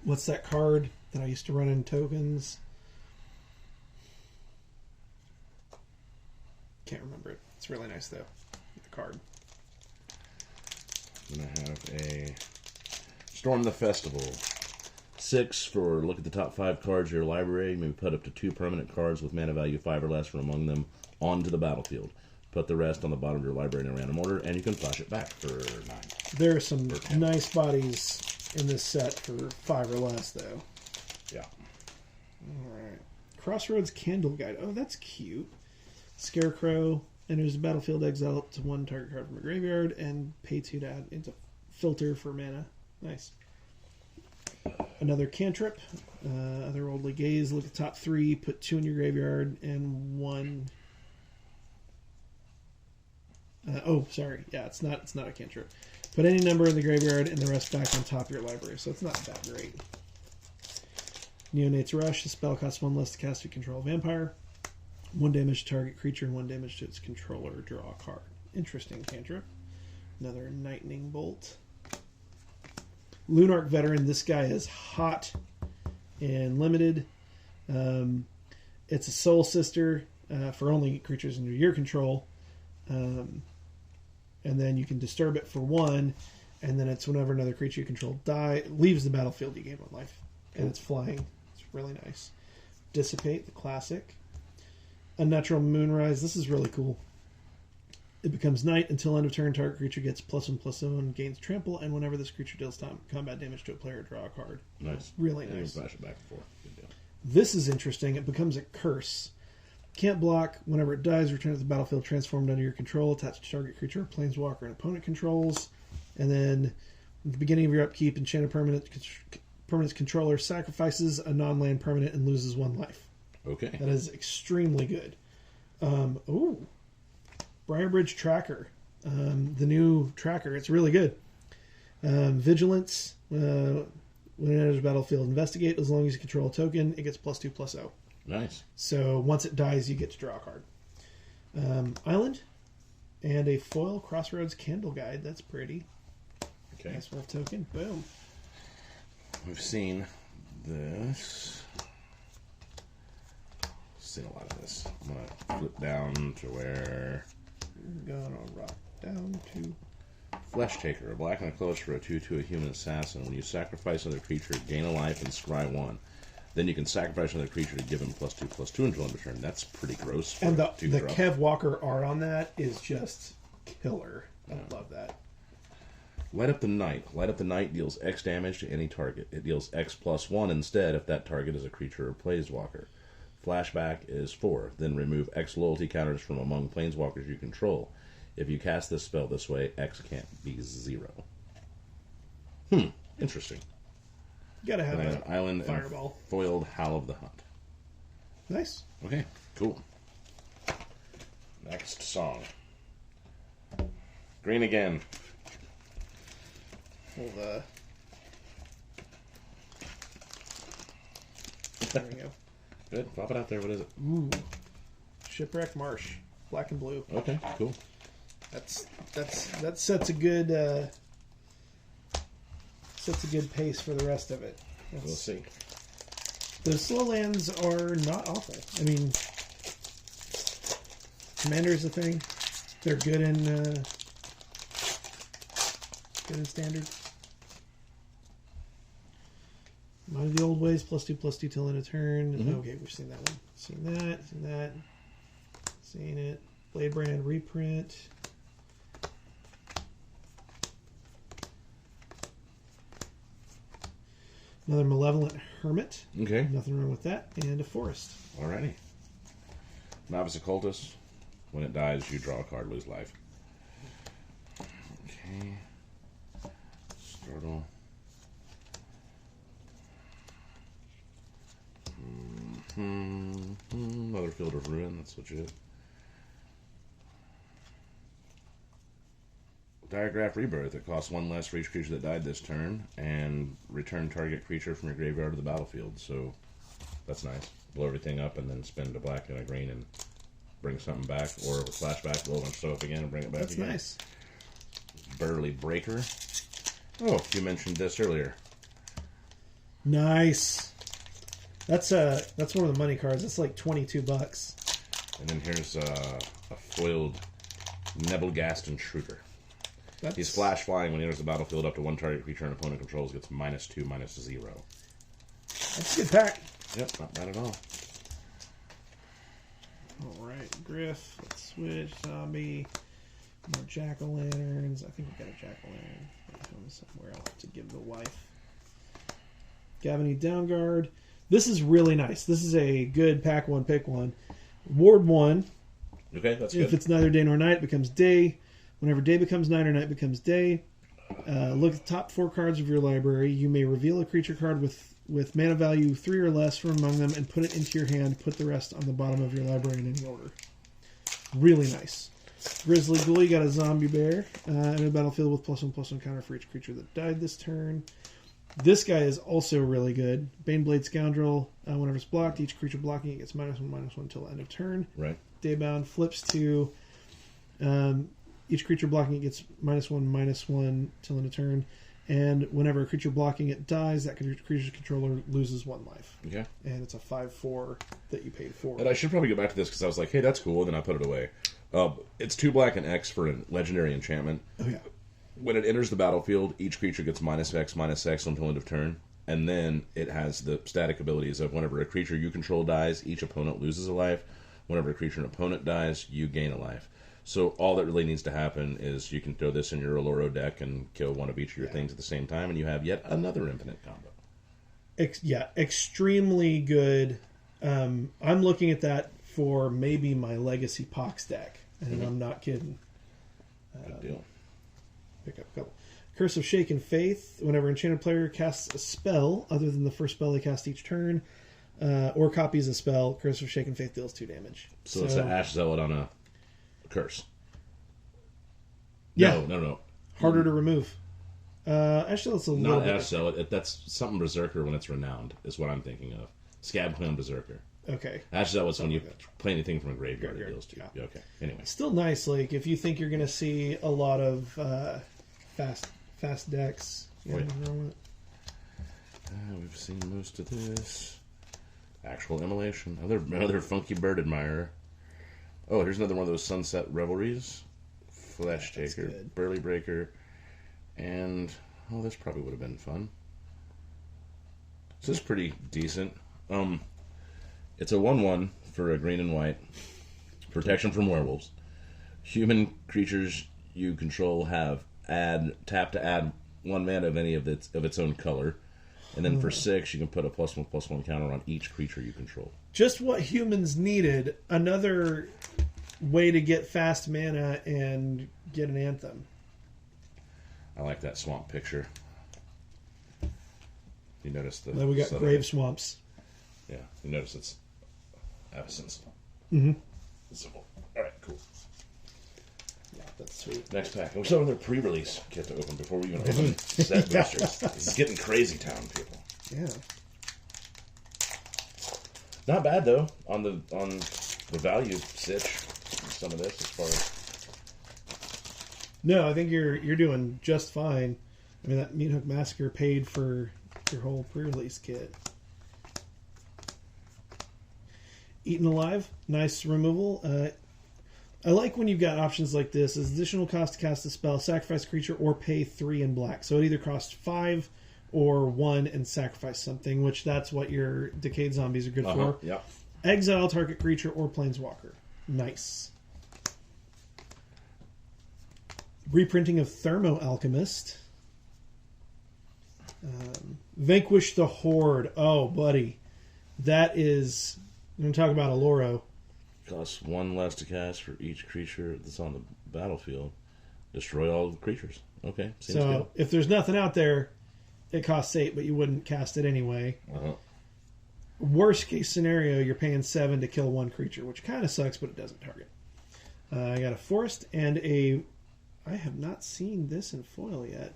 What's that card that I used to run in tokens? Can't remember it. It's really nice though. The card. I'm gonna have a Storm the Festival. 6 for look at the top 5 cards of your library. Maybe put up to 2 permanent cards with mana value 5 or less from among them onto the battlefield. Put the rest on the bottom of your library in a random order, and you can flash it back for 9. There are some nice bodies in this set for 5 or less, though. Yeah. Alright. Crossroads Candle Guide. Oh, that's cute. Scarecrow enters the battlefield, exile up to 1 target card from a graveyard, and pay 2 to add into filter for mana. Nice. Another cantrip. Otherworldly Gaze. Look at the top 3, put 2 in your graveyard, and 1... sorry. Yeah, it's not a cantrip. Put any number in the graveyard and the rest back on top of your library, so it's not that great. Neonate's Rush. The spell costs 1 less to cast if you control a vampire. 1 damage to target creature and 1 damage to its controller. Draw a card. Interesting cantrip. Another Lightning Bolt. Lunarch Veteran. This guy is hot and limited. It's a Soul Sister for only creatures under your control. And then you can disturb it for 1, and then it's whenever another creature you control leaves the battlefield, you gain 1 life. And it's flying. It's really nice. Dissipate, the classic. Unnatural Moonrise. This is really cool. It becomes night until end of turn. Target creature gets +1/+1, gains trample, and whenever this creature deals combat damage to a player, draw a card. Nice. Really and nice. You can flash it back and forth. Good deal. This is interesting. It becomes a curse. Can't block. Whenever it dies, return to the battlefield transformed under your control, attached to target creature, planeswalker, and opponent controls. And then, at the beginning of your upkeep, enchant a permanent's controller sacrifices a non-land permanent and loses 1 life. Okay. That is extremely good. Briarbridge Tracker. The new tracker. It's really good. Vigilance. When it enters the battlefield, investigate. As long as you control a token, it gets +2/+0. Nice. So once it dies, you get to draw a card. Island. And a foil Crossroads Candle Guide. That's pretty. Okay. Nice wolf token. Boom. We've seen this. Seen a lot of this. I'm going to flip down to where... Gonna rock down to... Flesh Taker. A black and a close for a 2/2 a human assassin. When you sacrifice another creature, gain a life and scry 1. Then you can sacrifice another creature to give him +2/+2 until end of turn. That's pretty gross. And the Kev Walker art on that is just killer. I love that. Light Up the Night. Light Up the Night deals X damage to any target. It deals X+1 instead if that target is a creature or planeswalker. Flashback is 4. Then remove X loyalty counters from among planeswalkers you control. If you cast this spell this way, X can't be 0. Interesting. You gotta have an that island fireball. and foiled Howl of the Hunt. Nice. Okay, cool. Next song. Green again. Hold there we go. Good. Pop it out there. What is it? Ooh. Shipwreck Marsh. Black and blue. Okay, cool. That sets a good pace for the rest of it. We'll see. The slow lands are not awful. I mean, Commander's a thing. They're good in Standard. Mind the old ways, +2/+2 till end of turn. Okay, we've seen that one. Seen that. Seen it. Blade Brand reprint. Another Malevolent Hermit. Okay. Nothing wrong with that. And a Forest. Alrighty. Novice Occultist. When it dies, you draw a card, lose life. Okay. Startle. Another Field of Ruin. That's legit. Diagraph Rebirth. It costs 1 less for each creature that died this turn, and return target creature from your graveyard to the battlefield. So that's nice. Blow everything up and then spend a black and a green and bring something back, or with flashback, blow a bunch of stuff up again and bring it back again. That's nice. Burly Breaker. Oh, you mentioned this earlier. Nice. That's one of the money cards. It's like $22. And then here's a foiled Nebelgast Intruder. He's flash flying when he enters the battlefield. Up to 1 target creature an opponent controls gets -2/-0. That's a good pack. Yep, not bad at all. Alright, Griff. Let's switch. Zombie. More Jack-o'-lanterns. I think we got a Jack-o'-lantern at home somewhere. I'll have to give the wife. Gavany Downguard. This is really nice. This is a good pack one, pick one. Ward 1. Okay, that's If good. it's neither day nor night, it becomes day. Whenever day becomes night or night becomes day. Look at the top 4 cards of your library. You may reveal a creature card with mana value 3 or less from among them and put it into your hand. Put the rest on the bottom of your library in any order. Really nice. Grizzly Ghoul, you got a zombie bear. In a battlefield with +1/+1 counter for each creature that died this turn. This guy is also really good. Baneblade Scoundrel. Whenever it's blocked, each creature blocking it gets -1/-1 until end of turn. Right. Daybound flips to each creature blocking it gets -1/-1 till end of turn. And whenever a creature blocking it dies, that creature's controller loses 1 life. Okay. And it's a 5/4 that you paid for. And I should probably go back to this because I was like, hey, that's cool, and then I put it away. It's 2 black and X for a legendary enchantment. Oh, yeah. When it enters the battlefield, each creature gets -X/-X until end of turn. And then it has the static abilities of whenever a creature you control dies, each opponent loses a life. Whenever a creature an opponent dies, you gain a life. So all that really needs to happen is you can throw this in your Oloro deck and kill one of each of your things at the same time, and you have yet another infinite combo. Extremely good. I'm looking at that for maybe my Legacy Pox deck, and I'm not kidding. Good deal. Pick up a couple. Curse of Shaken Faith. Whenever enchanted player casts a spell other than the first spell they cast each turn, or copies a spell, Curse of Shaken Faith deals 2 damage. So it's an Ash Zealot on a curse. Yeah. No. Harder to remove. Actually, that's a little Not bit. Ash Zealot. That's something Berserker when it's renowned, is what I'm thinking of. Scabclan Berserker. Okay. Ash Zealot's when you play anything from a graveyard, it deals 2. Yeah. Okay. Anyway. Still nice. Like if you think you're going to see a lot of fast decks, Wait. nothing wrong with it. We've seen most of this. Actual Immolation. Another Funky Bird Admirer. Oh, here's another one of those Sunset Revelries. Flesh Taker. good. Burly Breaker. And, this probably would have been fun. This is pretty decent. It's a 1/1 for a green and white. Protection from werewolves. Human creatures you control have tap to add 1 mana of any of its own color. And then for 6, you can put a +1/+1 counter on each creature you control. Just what humans needed. Another way to get fast mana and get an Anthem. I like that swamp picture. You notice the... Then we got subtle- Grave Swamps. Yeah, you notice it's absence. Mm-hmm. Alright, cool. Yeah, that's sweet. Next pack. We still have another pre-release kit to open before we even open set boosters. This is getting crazy town, people. Yeah. Not bad though on the value sitch. Some of this as far as No, I think you're doing just fine. I mean, that Meat Hook Massacre paid for your whole pre-release kit. Eaten Alive, nice removal. I like when you've got options like this. As additional cost to cast a spell, sacrifice a creature, or pay 3 in black. So it either costs 5 or 1 and sacrifice something, which that's what your Decayed Zombies are good for. Yep. Exile target creature or planeswalker. Nice. Reprinting of Thermo Alchemist. Vanquish the Horde. Oh, buddy. That is... I'm going to talk about Aloro. Costs 1 less to cast for each creature that's on the battlefield. Destroy all the creatures. Okay, seems so good. If there's nothing out there, it costs 8, but you wouldn't cast it anyway. Worst case scenario, you're paying 7 to kill 1 creature, which kind of sucks, but it doesn't target. I got a forest and a... I have not seen this in foil yet.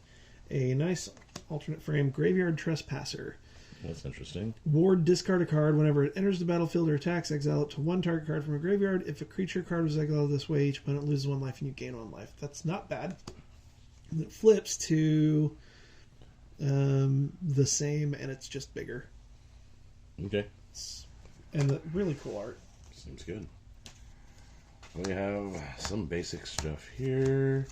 A nice alternate frame Graveyard Trespasser. That's interesting. Ward, discard a card. Whenever it enters the battlefield or attacks, exile up to 1 target card from a graveyard. If a creature card was exiled this way, each opponent loses 1 life and you gain 1 life. That's not bad. And it flips to the same, and it's just bigger. Okay. And the really cool art. Seems good. We have some basic stuff here.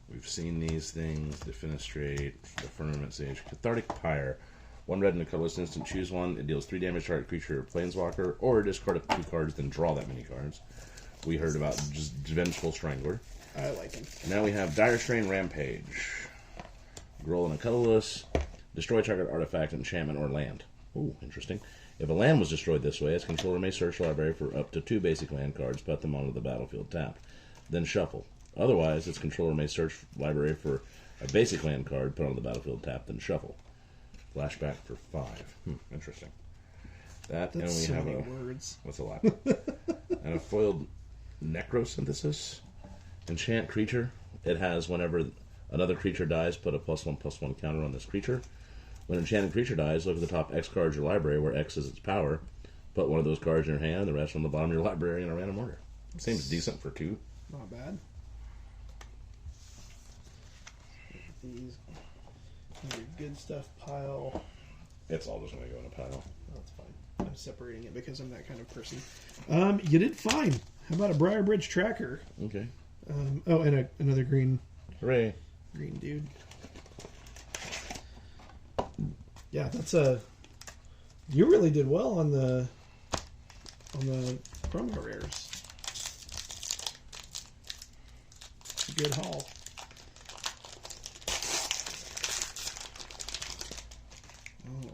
We've seen these things. Defenestrate, the Firmament Sage, Cathartic Pyre. 1 red and a colorless instant. Choose 1. It deals 3 damage to target creature or planeswalker, or discard up to 2 cards, then draw that many cards. We heard about just Vengeful Strangler. I like him. Now we have Dire Strain Rampage. Roll and a colorless. Destroy target artifact, enchantment, or land. Ooh, interesting. If a land was destroyed this way, its controller may search the library for up to 2 basic land cards, put them onto the battlefield tapped, then shuffle. Otherwise, its controller may search the library for a basic land card, put on the battlefield tapped, then shuffle. Flashback for 5. Interesting. That's and we so have many a words. What's a lot? And a foiled Necrosynthesis. Enchant creature. It has whenever another creature dies, put a +1/+1 counter on this creature. When an enchanted creature dies, look at the top X cards of your library, where X is its power. Put 1 of those cards in your hand, the rest on the bottom of your library in a random order. Seems decent for 2. Not bad. These in your good stuff pile. It's all just going to go in a pile. That's fine. I'm separating it because I'm that kind of person. You did fine. How about a Briar Bridge Tracker? Okay. And another green Hooray. green dude. Yeah, that's a... You really did well on the promo rares. It's a good haul.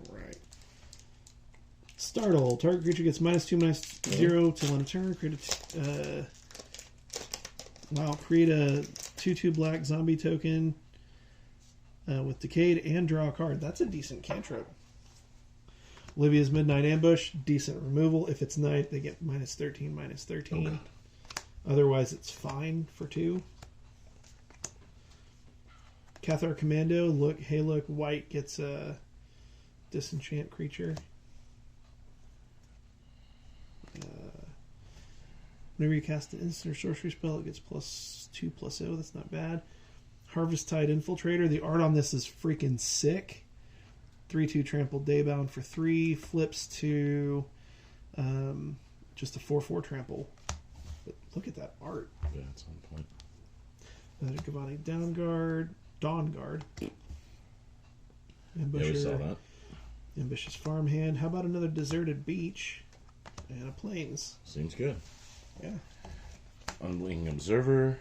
Alright. Startle. Target creature gets -2/-0 till end of turn. Create a 2/2 black zombie token with Decayed and draw a card. That's a decent cantrip. Olivia's Midnight Ambush, decent removal. If it's night, they get -13, -13. Okay. Otherwise, it's fine for 2. Cathar Commando, look, white gets a disenchant creature. Whenever you cast an instant or sorcery spell, it gets +2/+0. That's not bad. Harvest Tide Infiltrator. The art on this is freaking sick. 3/2 Trampled Daybound for 3. Flips to just a 4/4 Trample. But look at that art. Yeah, it's on point. Another Gavani Dawn Guard. Yeah, we saw that. Ambitious Farmhand. How about another Deserted Beach and a Plains? Seems good. Yeah. Unblinking Observer.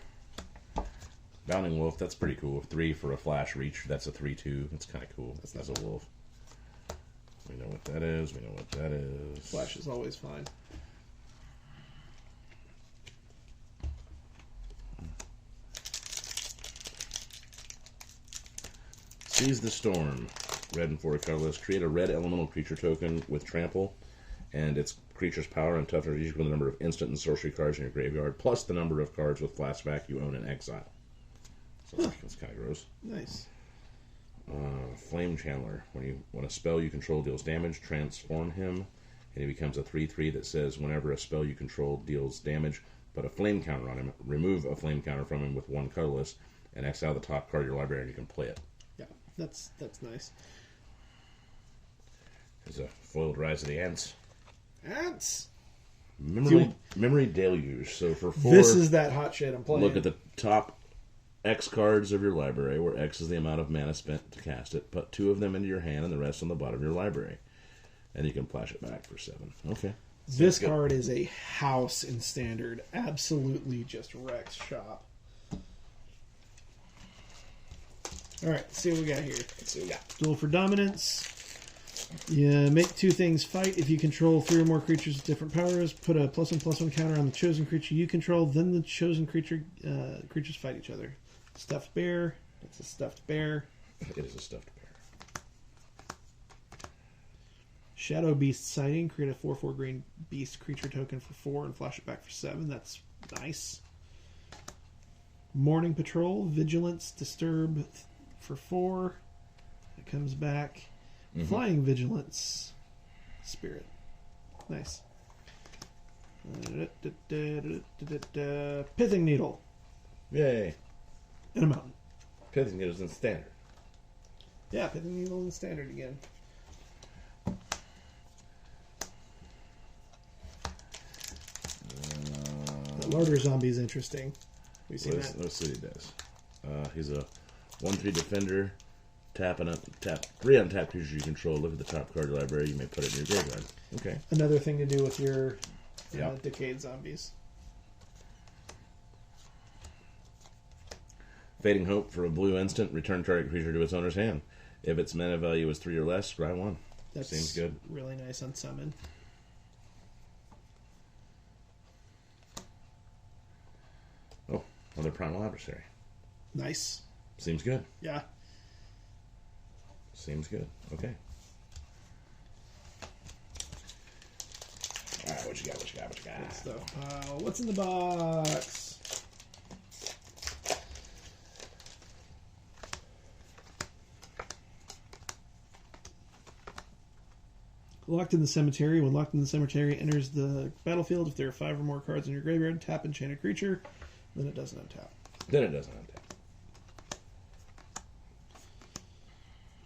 Bounding Wolf, that's pretty cool. 3 for a flash reach. That's a 3/2. That's kind of cool. That's a wolf. We know what that is. We know what that is. Flash is always fine. Seize the Storm. Red and 4 colorless. Create a red elemental creature token with trample, and its creature's power and toughness is equal to the number of instant and sorcery cards in your graveyard, plus the number of cards with flashback you own in exile. So that's kind of gross. Nice. Flame Channeler. When a spell you control deals damage, transform him, and he becomes a 3/3 that says whenever a spell you control deals damage, put a flame counter on him, remove a flame counter from him with 1 colorless, and exile the top card of your library, and you can play it. Yeah, that's nice. There's a foiled Rise of the Ants. Ants! Memory Deluge. So for 4... This is that hot shit I'm playing. Look at the top X cards of your library, where X is the amount of mana spent to cast it. Put 2 of them into your hand and the rest on the bottom of your library. And you can flash it back for 7. Okay. This card is a house in Standard. Absolutely just wrecks shop. Alright, let's see what we got here. Let's see what we got. Duel for Dominance. You make 2 things fight. If you control 3 or more creatures with different powers, put a +1/+1 counter on the chosen creature you control, then the chosen creatures fight each other. Stuffed bear. It's a stuffed bear. It is a stuffed bear. Shadow Beast Sighting. Create a 4/4 green beast creature token for 4 and flash it back for 7. That's nice. Morning Patrol. Vigilance. Disturb for 4. It comes back. Flying Vigilance. Spirit. Nice. Pithing Needle. Yay. And a mountain. Pithing Needle's in Standard. Yeah, Pithing Needle in Standard again. The Larder Zombie is interesting. We've seen that. Let's see what he does. He's a 1/3 defender. Tap 3 untapped creatures you control. Look at the top card of your library. You may put it in your graveyard. Okay. Another thing to do with your Decayed Zombies. Fading Hope for a blue instant. Return target creature to its owner's hand. If its mana value is 3 or less, scry 1. That seems good. Really nice on summon. Oh, another Primal Adversary. Nice. Seems good. Yeah. Seems good. Okay. Alright, what you got? Good stuff. What's in the box? Locked in the Cemetery. When Locked in the Cemetery enters the battlefield, if there are 5 or more cards in your graveyard, tap enchanted creature, then it doesn't untap.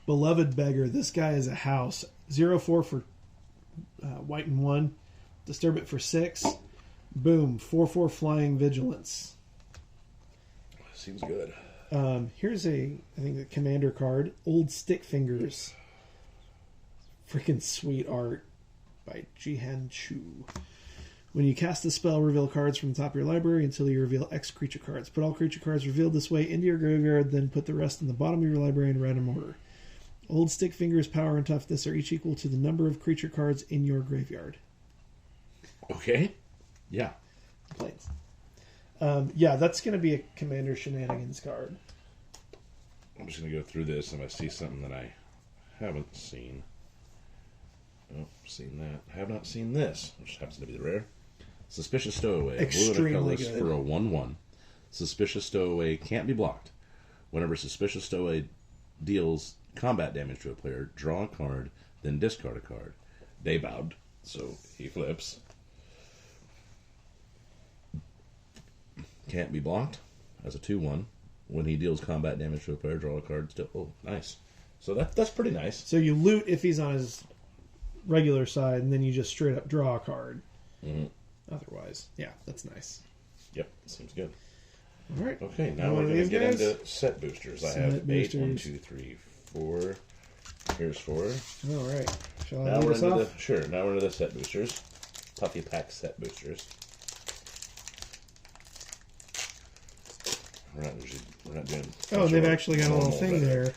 Beloved Beggar. This guy is a house. 0/4 for white and 1. Disturb it for 6. Boom. 4/4 Flying Vigilance. Seems good. Here's I think a commander card. Old Stick Fingers. Freaking sweet art by Jihan Chu. When you cast the spell, reveal cards from the top of your library until you reveal X creature cards. Put all creature cards revealed this way into your graveyard, then put the rest in the bottom of your library in random order. Old Stick Fingers' power and toughness are each equal to the number of creature cards in your graveyard. Okay. Yeah. Planes. Yeah, that's going to be a Commander Shenanigans card. I'm just going to go through this and if I see something that I haven't seen. Oh, seen that. Have not seen this, which happens to be the rare. Suspicious Stowaway. Extremely good. good. For a 1/1. Suspicious Stowaway can't be blocked. Whenever Suspicious Stowaway deals combat damage to a player, draw a card, then discard a card. They bowed, so he flips. Can't be blocked as a 2/1. When he deals combat damage to a player, draw a card. Still, oh, nice. So that's pretty nice. So you loot if he's on his regular side, and then you just straight up draw a card. Mm-hmm. Otherwise, yeah, that's nice. Yep, seems good. All right. Okay, now we're going to get into set boosters. I have 8. Boosters. 1, 2, 3, 4. Here's 4. All right. Shall I Now lead we're us into off? now we're into the set boosters. Puffy Pack set boosters. We're not doing. Oh, they've actually got a little normal, thing but- there.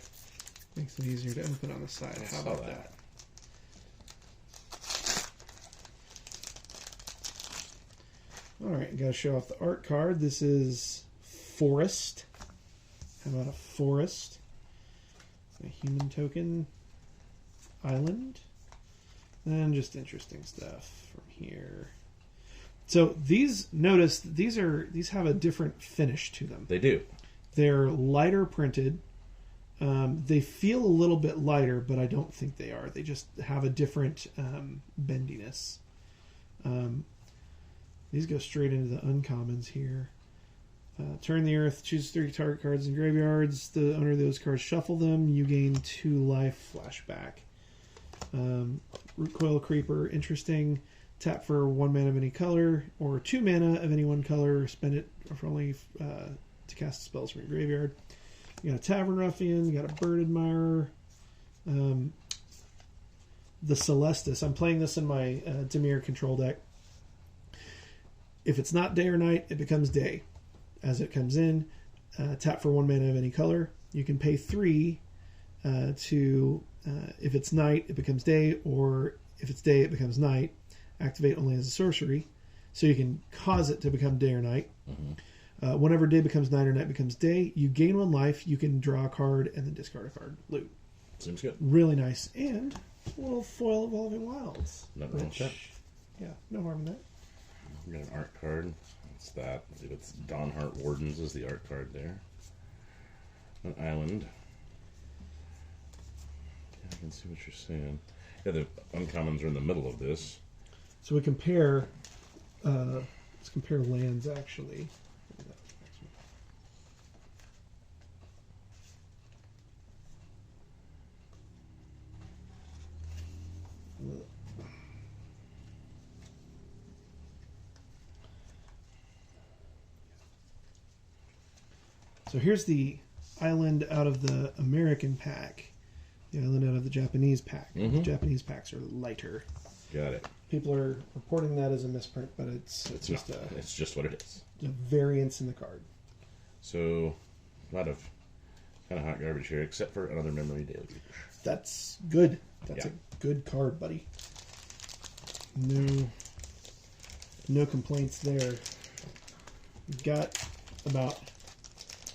Makes it easier to open on the side. How saw about that. that? All right, got to show off the art card. This is Forest. How about a forest? A human token. Island. And just interesting stuff from here. So these have a different finish to them. They do. They're lighter printed. They feel a little bit lighter, but I don't think they are. They just have a different bendiness. These go straight into the uncommons here. Turn the earth, choose 3 target cards in graveyards. The owner of those cards shuffle them. You gain 2 life. Flashback. Root Coil Creeper, interesting. Tap for 1 mana of any color, or 2 mana of any one color. Spend it for only to cast spells from your graveyard. You got a Tavern Ruffian, you got a Bird Admirer, the Celestis. I'm playing this in my Dimir control deck. If it's not day or night, it becomes day. As it comes in, tap for 1 mana of any color. You can pay 3 to, if it's night, it becomes day, or if it's day, it becomes night. Activate only as a sorcery. So you can cause it to become day or night. Mm-hmm. Whenever day becomes night or night becomes day, you gain 1 life, you can draw a card, and then discard a card. Loot. Seems good. Really nice. And a little foil Evolving Wilds. Nothing wrong with that. Yeah, no harm in that. We got an art card. What's that? I believe it's Dawnheart Wardens is the art card there. An island. Yeah, I can see what you're saying. Yeah, the uncommons are in the middle of this. So we compare. Let's compare lands actually. So here's the island out of the American pack, the island out of the Japanese pack. Mm-hmm. The Japanese packs are lighter. Got it. People are reporting that as a misprint, but it's just it's just what it is. a variance in the card. So, a lot of kind of hot garbage here, except for another memory deluge. That's good. That's Yeah. a good card, buddy. No complaints there. You've got about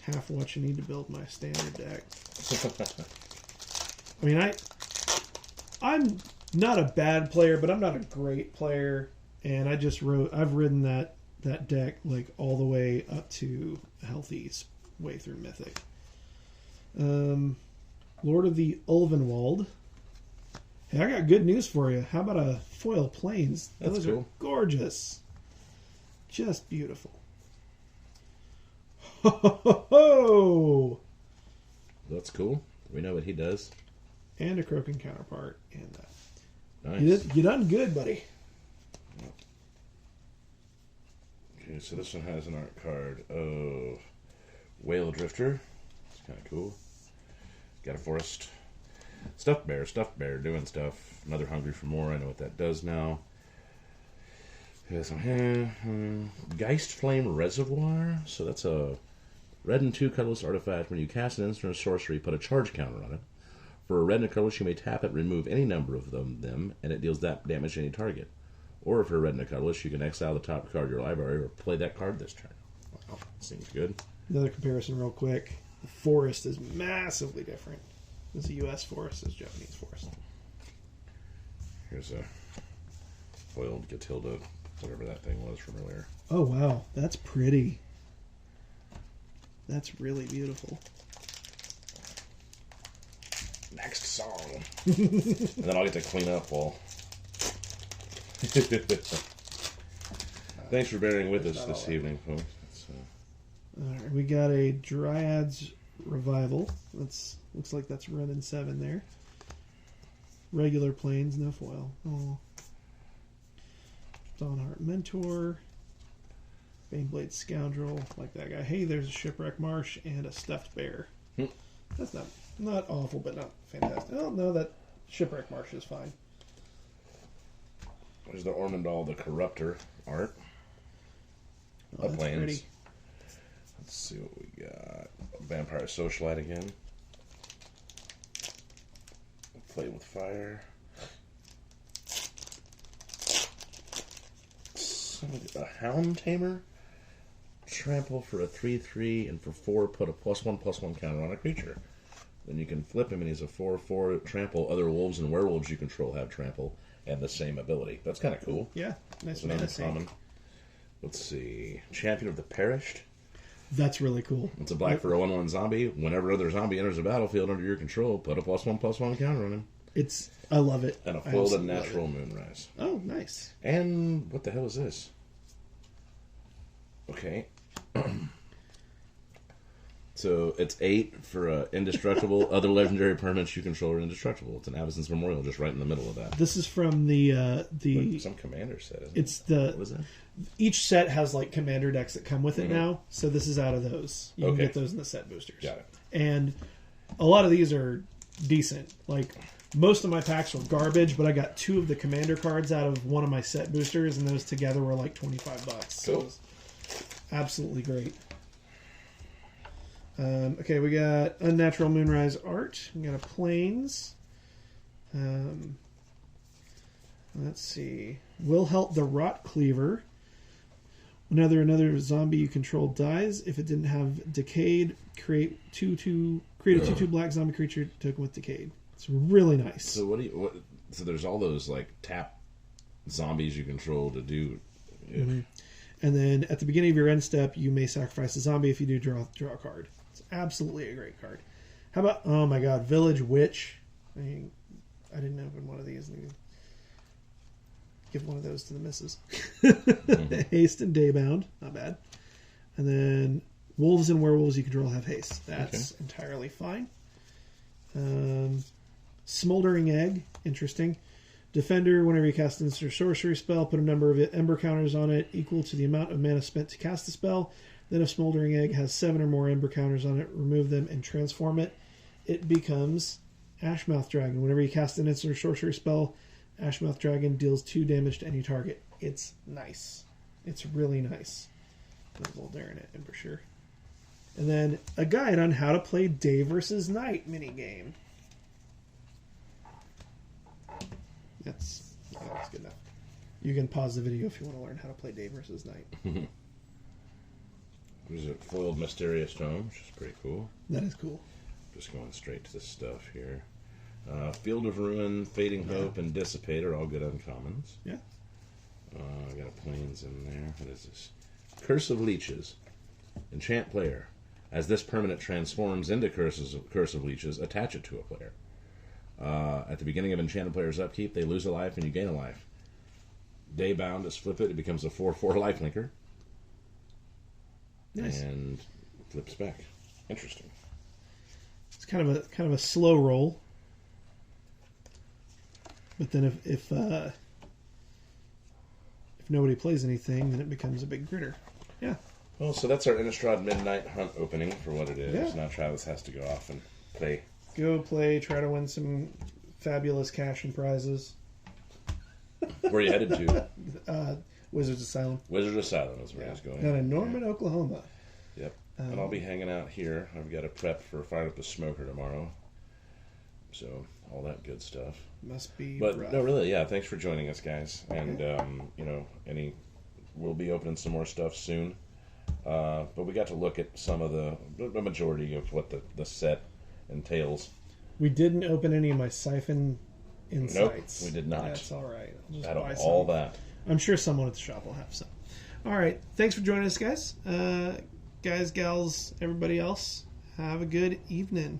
half what you need to build my standard deck. I mean, I'm not a bad player, but I'm not a great player, and I've ridden that deck like all the way up to Healthy's way through Mythic. Lord of the Ulvenwald. Hey, I got good news for you. How about a foil Plains? That's Those cool. are gorgeous. Just beautiful. Ho, ho, ho, ho! That's cool. We know what he does. And a Croaking counterpart. And Nice. you done good, buddy. Okay, so this one has an art card of Whale Drifter. It's kind of cool. Got a forest. Stuffed bear doing stuff. Another Hungry for More. I know what that does now. Here's some Geist Flame Reservoir. So that's a red and 2 colorless artifact. When you cast an instant or sorcery, put a charge counter on it. For a red and colorless, you may tap it, remove any number of them, and it deals that damage to any target. Or if you're red and colorless, you can exile the top card of your library or play that card this turn. Wow, seems good. Another comparison real quick. The forest is massively different. This is a U.S. forest, this is a Japanese forest. Here's a foiled Gatilda, whatever that thing was from earlier. Oh, wow. That's pretty. That's really beautiful. Next song. And then I'll get to clean up while... Thanks for bearing with us this evening, folks. Alright, we got a Dryads Revival. Looks like that's running 7 there. Regular plains, no foil. Oh. Dawnheart Mentor. Baneblade Scoundrel, like that guy. Hey, there's a Shipwreck Marsh and a Stuffed Bear. That's not awful, but not fantastic. Oh, no, that Shipwreck Marsh is fine. There's the Ormondal the Corruptor art. Oh, that's Uplands. pretty. Let's see what we got. Vampire Socialite again. Play with Fire. A Hound Tamer. Trample for a 3/3, and for 4, put a +1/+1 counter on a creature. Then you can flip him, and he's a 4/4 trample. Other wolves and werewolves you control have trample and the same ability. That's kind of cool. Yeah, nice It's an mana uncommon. sink. Let's see. Champion of the Perished. That's really cool. It's a black for a 1/1 zombie. Whenever another zombie enters the battlefield under your control, put a +1/+1 counter on him. I love it. And a I folded absolutely love natural it. Moonrise. Oh, nice. And what the hell is this? Okay. Let's So it's 8 for indestructible. Other legendary permanents you control are indestructible. It's an Absence Memorial just right in the middle of that. This is from the Some commander set, isn't it's it? the What was that? each set has like commander decks that come with it now. So this is out of those. You can get those in the set boosters. Got it. And a lot of these are decent. Like most of my packs were garbage, but I got 2 of the commander cards out of one of my set boosters, and those together were like $25. So it was absolutely great. Okay, we got Unnatural Moonrise Art. We got a Plains. Let's see. Will help the Rot Cleaver. Whenever another zombie you control dies, if it didn't have Decayed, create a 2/2 black zombie creature token with Decayed. It's really nice. So so there's all those like tap zombies you control to do. Mm-hmm. And then at the beginning of your end step, you may sacrifice a zombie. If you do, draw a card. It's absolutely a great card. How about, oh my god, Village Witch. I didn't open one of these. Give one of those to the missus. Haste and Daybound. Not bad. And then Wolves and Werewolves you control have haste. That's entirely fine. Smoldering Egg. Interesting. Defender, whenever you cast an instant sorcery spell, put a number of ember counters on it equal to the amount of mana spent to cast the spell. Then if Smoldering Egg has 7 or more ember counters on it, remove them and transform it. It becomes Ashmouth Dragon. Whenever you cast an instant sorcery spell, Ashmouth Dragon deals 2 damage to any target. It's nice. It's really nice. There's a little dare in it, for sure. And then a guide on how to play day versus night minigame. That's good enough. You can pause the video if you want to learn how to play day versus night. There's a foiled Mysterious Tome, which is pretty cool. That is cool. Just going straight to the stuff here. Field of Ruin, Fading Hope, and Dissipate are all good uncommons. Yeah. I got a Plains in there. What is this? Curse of Leeches. Enchant player. As this permanent transforms into Curse of Leeches, attach it to a player. At the beginning of enchanted player's upkeep, they lose a life and you gain a life. Daybound, just flip it. It becomes a 4/4 lifelinker. Nice. And flips back. Interesting. It's kind of a slow roll. But then if nobody plays anything, then it becomes a big critter. Yeah. Well, so that's our Innistrad Midnight Hunt opening for what it is. Yeah. Now Travis has to go off and play. Go play, try to win some fabulous cash and prizes. Where are you headed to? Wizards Asylum. Wizard Asylum is where he's going. Down in Norman, Oklahoma. Yep. And I'll be hanging out here. I've got to prep for Fire Up the Smoker tomorrow. So, all that good stuff. Must be But, rough. no, really, yeah, thanks for joining us, guys. And, we'll be opening some more stuff soon. But we got to look at some of the majority of what the set entails. We didn't open any of my Siphon Insights. Nope, we did not. That's all right. I'll just Out buy of some. all that. I'm sure someone at the shop will have some. All right. Thanks for joining us, guys. Guys, gals, everybody else, have a good evening.